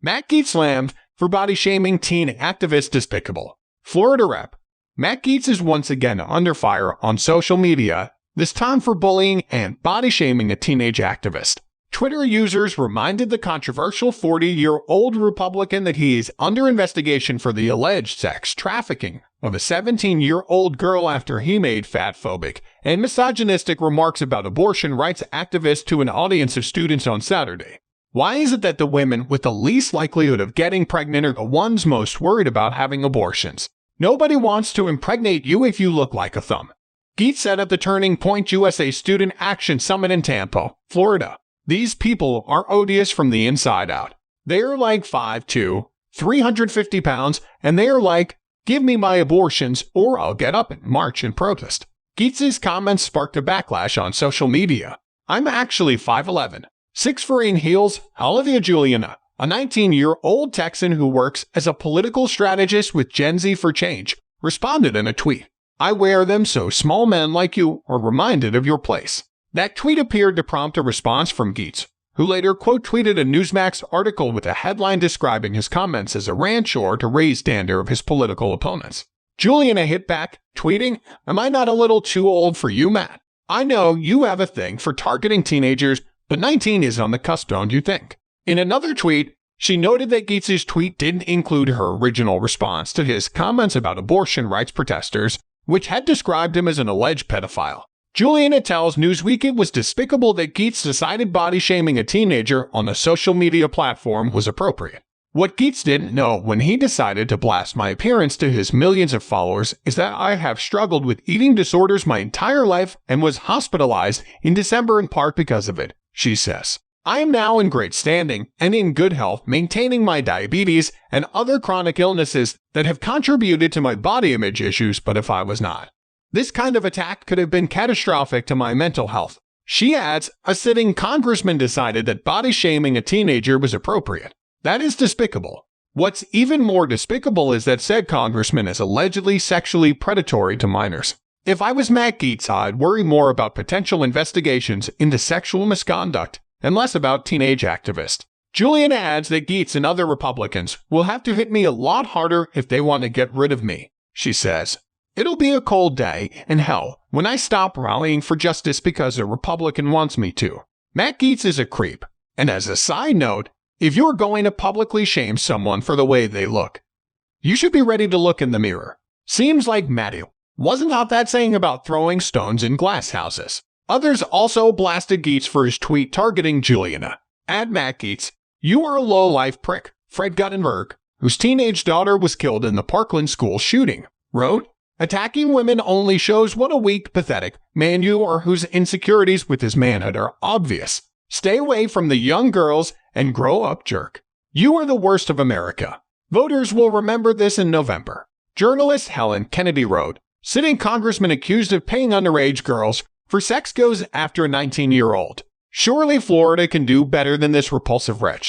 Matt Gaetz slammed for body-shaming teen activist despicable. Florida Rep. Matt Gaetz is once again under fire on social media, this time for bullying and body-shaming a teenage activist. Twitter users reminded the controversial 40-year-old Republican that he is under investigation for the alleged sex trafficking of a 17-year-old girl after he made fatphobic and misogynistic remarks about abortion rights activists to an audience of students on Saturday. Why is it that the women with the least likelihood of getting pregnant are the ones most worried about having abortions? Nobody wants to impregnate you if you look like a thumb. Gaetz said at the Turning Point USA Student Action Summit in Tampa, Florida. These people are odious from the inside out. They are like 5'2", 350 pounds, and they are like, give me my abortions or I'll get up and march and protest. Gaetz's comments sparked a backlash on social media. I'm actually 5'11", 6'4" in heels. Olivia Juliana, a 19-year-old Texan who works as a political strategist with Gen Z for Change, responded in a tweet. I wear them so small men like you are reminded of your place. That tweet appeared to prompt a response from Gaetz, who later quote-tweeted a Newsmax article with a headline describing his comments as a rant sure to raise dander of his political opponents. Juliana hit back, tweeting, Am I not a little too old for you, Matt? I know you have a thing for targeting teenagers, but 19 is on the cusp, don't you think? In another tweet, she noted that Gaetz's tweet didn't include her original response to his comments about abortion rights protesters, which had described him as an alleged pedophile. Juliana tells Newsweek it was despicable that Gaetz decided body-shaming a teenager on a social media platform was appropriate. What Gaetz didn't know when he decided to blast my appearance to his millions of followers is that I have struggled with eating disorders my entire life and was hospitalized in December in part because of it, she says. I am now in great standing and in good health, maintaining my diabetes and other chronic illnesses that have contributed to my body image issues, but if I was not, this kind of attack could have been catastrophic to my mental health. She adds, a sitting congressman decided that body-shaming a teenager was appropriate. That is despicable. What's even more despicable is that said congressman is allegedly sexually predatory to minors. If I was Matt Gaetz, I'd worry more about potential investigations into sexual misconduct and less about teenage activists. Juliana adds that Gaetz and other Republicans will have to hit me a lot harder if they want to get rid of me. She says, It'll be a cold day in hell when I stop rallying for justice because a Republican wants me to. Matt Gaetz is a creep. And as a side note, if you're going to publicly shame someone for the way they look, you should be ready to look in the mirror. Seems like Matty wasn't out that saying about throwing stones in glass houses. Others also blasted Gaetz for his tweet targeting Juliana. At Matt Gaetz, you are a low-life prick. Fred Guttenberg, whose teenage daughter was killed in the Parkland school shooting, wrote, Attacking women only shows what a weak, pathetic man you are whose insecurities with his manhood are obvious. Stay away from the young girls and grow up, jerk. You are the worst of America. Voters will remember this in November. Journalist Helen Kennedy wrote, Sitting congressman accused of paying underage girls for sex goes after a 19-year-old. Surely Florida can do better than this repulsive wretch.